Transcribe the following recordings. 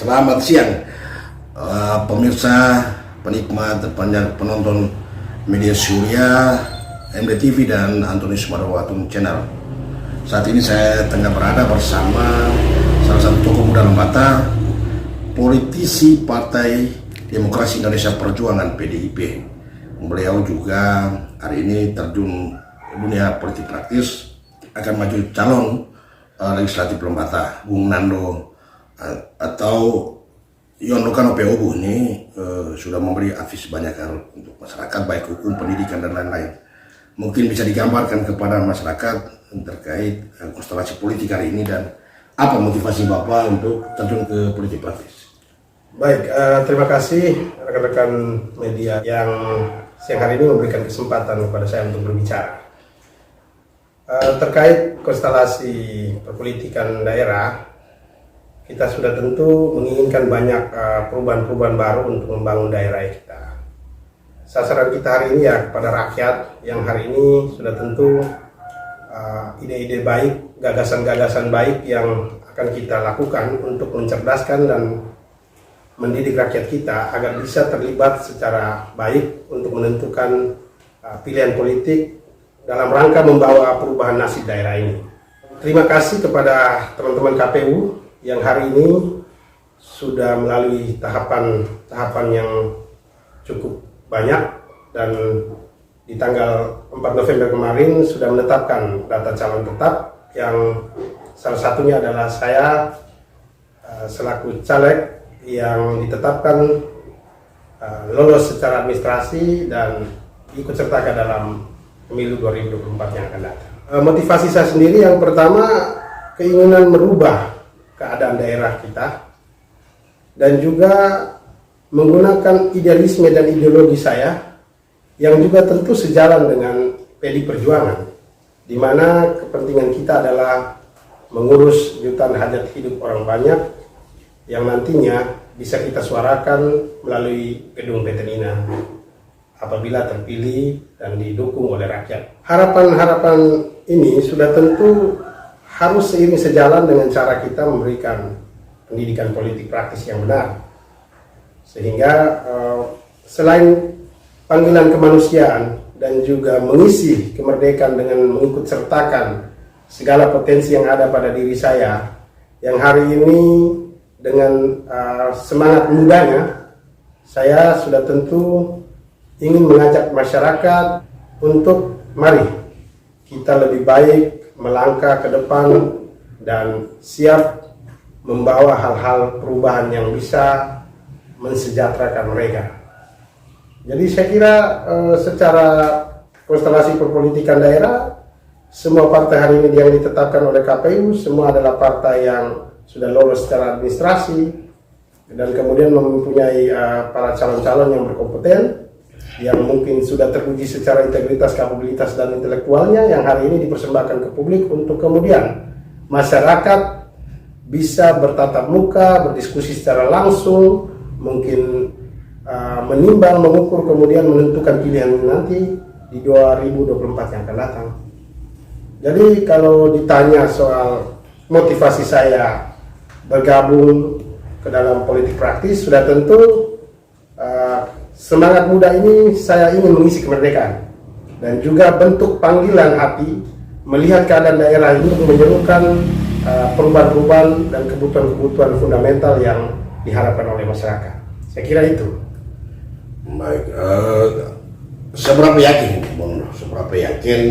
Selamat siang, pemirsa, penikmat, penonton media Surya, MDTV dan Antonius Madawatung Channel. Saat ini saya tengah berada bersama salah satu tokoh muda Lembata, politisi Partai Demokrasi Indonesia Perjuangan (PDIP). Beliau juga hari ini terjun dunia politik praktis, akan maju calon legislatif Lembata. Bung Nando atau Yono Kano POB ini sudah memberi advis banyak hal untuk masyarakat, baik hukum, pendidikan, dan lain-lain. Mungkin bisa digambarkan kepada masyarakat terkait konstelasi politik hari ini dan apa motivasi Bapak untuk terjun ke politik praktis. Baik, terima kasih rekan-rekan media yang siang hari ini memberikan kesempatan kepada saya untuk berbicara. Terkait konstelasi perpolitikan daerah, kita sudah tentu menginginkan banyak perubahan-perubahan baru untuk membangun daerah kita. Sasaran kita hari ini ya kepada rakyat yang hari ini sudah tentu ide-ide baik, gagasan-gagasan baik yang akan kita lakukan untuk mencerdaskan dan mendidik rakyat kita agar bisa terlibat secara baik untuk menentukan pilihan politik dalam rangka membawa perubahan nasib daerah ini. Terima kasih kepada teman-teman KPU yang hari ini sudah melalui tahapan yang cukup banyak, dan di tanggal 4 November kemarin sudah menetapkan data calon tetap, yang salah satunya adalah saya selaku caleg yang ditetapkan lolos secara administrasi dan ikut sertakan dalam pemilu 2024 yang akan datang. Motivasi saya sendiri yang pertama, keinginan merubah keadaan daerah kita dan juga menggunakan idealisme dan ideologi saya yang juga tentu sejalan dengan PDI Perjuangan, di mana kepentingan kita adalah mengurus jutaan hajat hidup orang banyak yang nantinya bisa kita suarakan melalui gedung Petenina apabila terpilih dan didukung oleh rakyat. Harapan-harapan ini sudah tentu harus seiring sejalan dengan cara kita memberikan pendidikan politik praktis yang benar. Sehingga selain panggilan kemanusiaan dan juga mengisi kemerdekaan dengan mengikut sertakan segala potensi yang ada pada diri saya, yang hari ini dengan semangat mudanya, saya sudah tentu ingin mengajak masyarakat untuk mari kita lebih baik melangkah ke depan dan siap membawa hal-hal perubahan yang bisa mensejahterakan mereka. Jadi saya kira secara konstelasi perpolitikan daerah, semua partai hari ini yang ditetapkan oleh KPU semua adalah partai yang sudah lolos secara administrasi dan kemudian mempunyai para calon-calon yang berkompeten, yang mungkin sudah teruji secara integritas, kapabilitas, dan intelektualnya, yang hari ini dipersembahkan ke publik untuk kemudian masyarakat bisa bertatap muka, berdiskusi secara langsung, mungkin menimbang, mengukur, kemudian menentukan pilihan nanti di 2024 yang akan datang. Jadi kalau ditanya soal motivasi saya bergabung ke dalam politik praktis, sudah tentu semangat muda ini saya ingin mengisi kemerdekaan dan juga bentuk panggilan hati melihat keadaan daerah ini untuk menyerukan perubahan-perubahan dan kebutuhan-kebutuhan fundamental yang diharapkan oleh masyarakat. Saya kira itu. Baik, seberapa yakin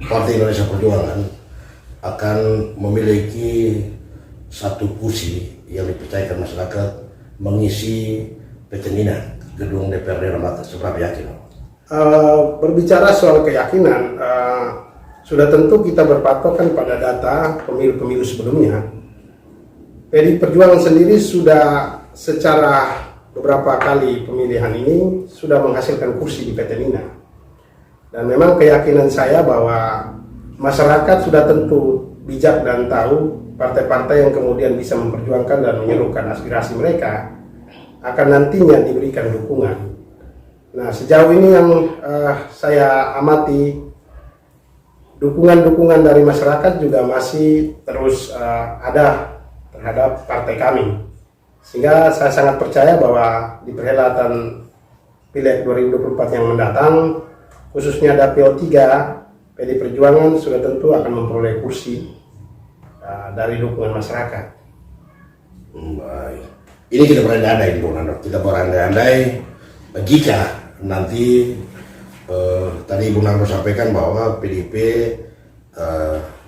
Partai Indonesia Perjuangan akan memiliki satu kursi yang dipercayakan masyarakat mengisi Petenina, gedung DPRD Lembata? Seberapa yakin? Berbicara soal keyakinan, sudah tentu kita berpatokan pada data pemilu-pemilu sebelumnya. PDI Perjuangan sendiri sudah secara beberapa kali pemilihan ini sudah menghasilkan kursi di Petenina. Dan memang keyakinan saya bahwa masyarakat sudah tentu bijak dan tahu partai-partai yang kemudian bisa memperjuangkan dan menyerukan aspirasi mereka akan nantinya diberikan dukungan. Nah, sejauh ini yang saya amati, dukungan-dukungan dari masyarakat juga masih terus ada terhadap partai kami. Sehingga saya sangat percaya bahwa di perhelatan Pileg 2024 yang mendatang, khususnya Dapil 3, PD Perjuangan sudah tentu akan memperoleh kursi dari dukungan masyarakat. Baik. Ini kita berandai-andai, Bung Nando. Kita berandai-andai jika nanti tadi Bung Nando sampaikan bahwa PDIP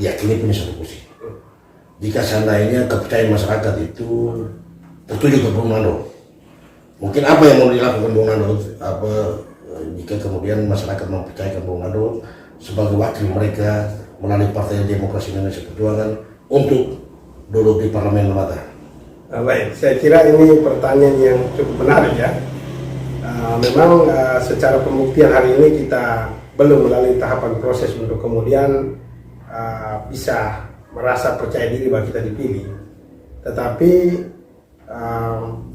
diyakini punya satu kursi. Jika seandainya kepercayaan masyarakat itu tertuju ke Bung Nando, mungkin apa yang mau dilakukan Bung Nando? Jika kemudian masyarakat mempercayakan Bung Nando sebagai wakil mereka melalui Partai Demokrasi Indonesia Perjuangan untuk duduk di Parlemen Lembata? Baik, saya kira ini pertanyaan yang cukup menarik ya. Memang secara pembuktian hari ini kita belum melalui tahapan proses untuk kemudian bisa merasa percaya diri bahwa kita dipilih. Tetapi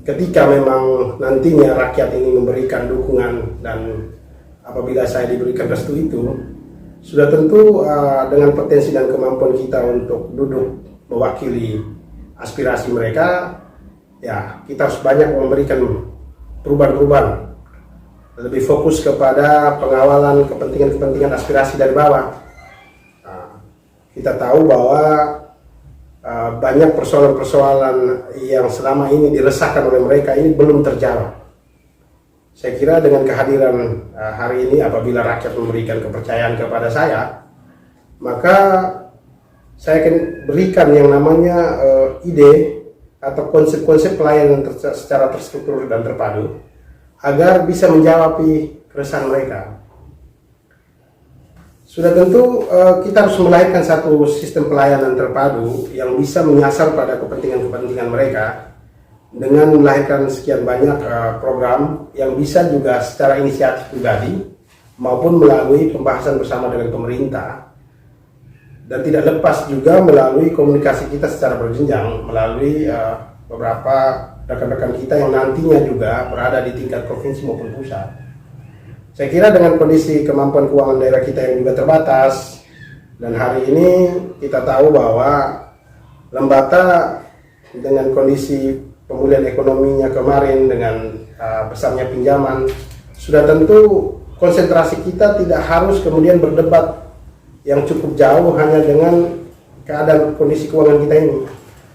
ketika memang nantinya rakyat ini memberikan dukungan dan apabila saya diberikan restu itu, sudah tentu dengan potensi dan kemampuan kita untuk duduk mewakili aspirasi mereka, ya kita harus banyak memberikan perubahan-perubahan, lebih fokus kepada pengawalan kepentingan-kepentingan aspirasi dari bawah. Kita tahu bahwa banyak persoalan-persoalan yang selama ini diresahkan oleh mereka ini belum terjawab. Saya kira dengan kehadiran hari ini, apabila rakyat memberikan kepercayaan kepada saya, maka saya akan berikan yang namanya ide atau konsep-konsep pelayanan secara terstruktur dan terpadu agar bisa menjawab keresahan mereka. Sudah tentu kita harus melahirkan satu sistem pelayanan terpadu yang bisa menyasar pada kepentingan-kepentingan mereka dengan melahirkan sekian banyak program yang bisa juga secara inisiatif pribadi maupun melalui pembahasan bersama dengan pemerintah, dan tidak lepas juga melalui komunikasi kita secara berjenjang melalui beberapa rekan-rekan kita yang nantinya juga berada di tingkat provinsi maupun pusat. Saya kira dengan kondisi kemampuan keuangan daerah kita yang juga terbatas, dan hari ini kita tahu bahwa Lembata dengan kondisi pemulihan ekonominya kemarin dengan besarnya pinjaman, sudah tentu konsentrasi kita tidak harus kemudian berdebat yang cukup jauh hanya dengan keadaan kondisi keuangan kita ini,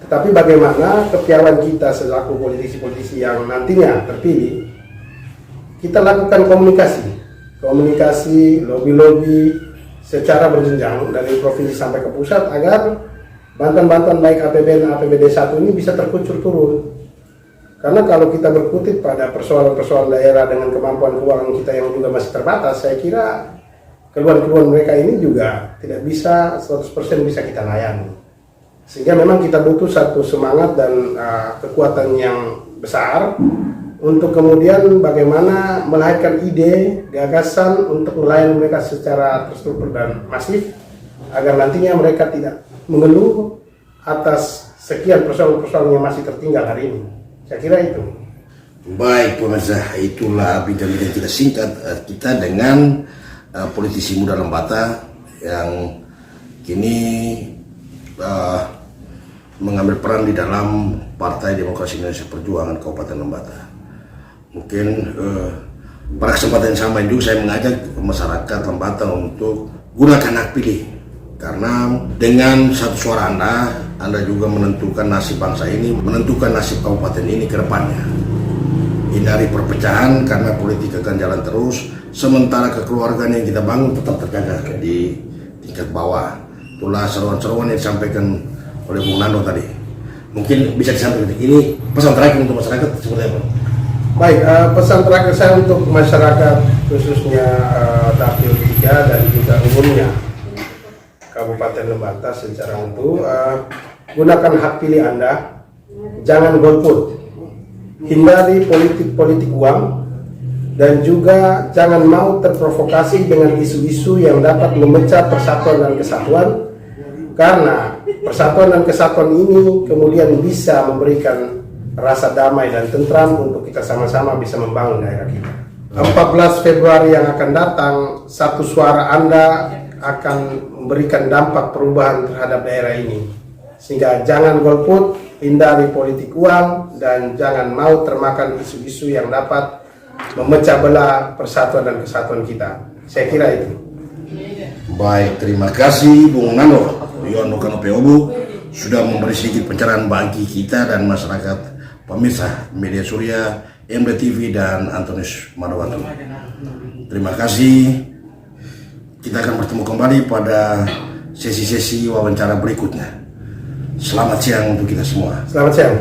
tetapi bagaimana kepiawaian kita selaku politisi-politisi yang nantinya terpilih, kita lakukan komunikasi, lobby-lobby secara berjenjang dari provinsi sampai ke pusat agar bantuan-bantuan baik APBN dan APBD 1 ini bisa terkucur turun. Karena kalau kita berkutit pada persoalan-persoalan daerah dengan kemampuan keuangan kita yang juga masih terbatas, saya kira keluhan-keluhan mereka ini juga tidak bisa 100% bisa kita layani. Sehingga memang kita butuh satu semangat dan kekuatan yang besar untuk kemudian bagaimana melahirkan ide, gagasan untuk melayani mereka secara terstruktur dan masif, agar nantinya mereka tidak mengeluh atas sekian persoalan-persoalan yang masih tertinggal hari ini. Saya kira itu. Baik pemirsa, itulah bincang-bincang kita singkat kita dengan politisi muda Lembata yang kini mengambil peran di dalam Partai Demokrasi Indonesia Perjuangan Kabupaten Lembata. Mungkin pada kesempatan yang sama juga saya mengajak masyarakat Lembata untuk gunakan hak pilih, karena dengan satu suara Anda juga menentukan nasib bangsa ini, menentukan nasib kabupaten ini ke depannya. Hindari perpecahan karena politik akan jalan terus, sementara kekeluargaan yang kita bangun tetap terjaga di tingkat bawah. Itulah seruan-seruan yang disampaikan oleh Bung Nando tadi. Mungkin bisa disampaikan ini pesan terakhir untuk masyarakat seperti apa? Baik, pesan terakhir saya untuk masyarakat khususnya Dapil 3 dan juga umumnya Kabupaten Lembata secara utuh, gunakan hak pilih Anda, jangan golput, hindari politik uang, dan juga jangan mau terprovokasi dengan isu-isu yang dapat memecah persatuan dan kesatuan, karena persatuan dan kesatuan ini kemudian bisa memberikan rasa damai dan tentram untuk kita sama-sama bisa membangun daerah kita. 14 Februari yang akan datang, satu suara Anda akan memberikan dampak perubahan terhadap daerah ini. Sehingga jangan golput, hindari politik uang, dan jangan mau termakan isu-isu yang dapat memecah belah persatuan dan kesatuan kita. Saya kira itu. Baik, terima kasih Bung Nando Yono Kanopeobu sudah memberi sedikit pencerahan bagi kita dan masyarakat pemirsa media Surya, MD TV dan Antonius Marwatu. Terima kasih. Kita akan bertemu kembali pada sesi-sesi wawancara berikutnya. Selamat siang untuk kita semua. Selamat siang.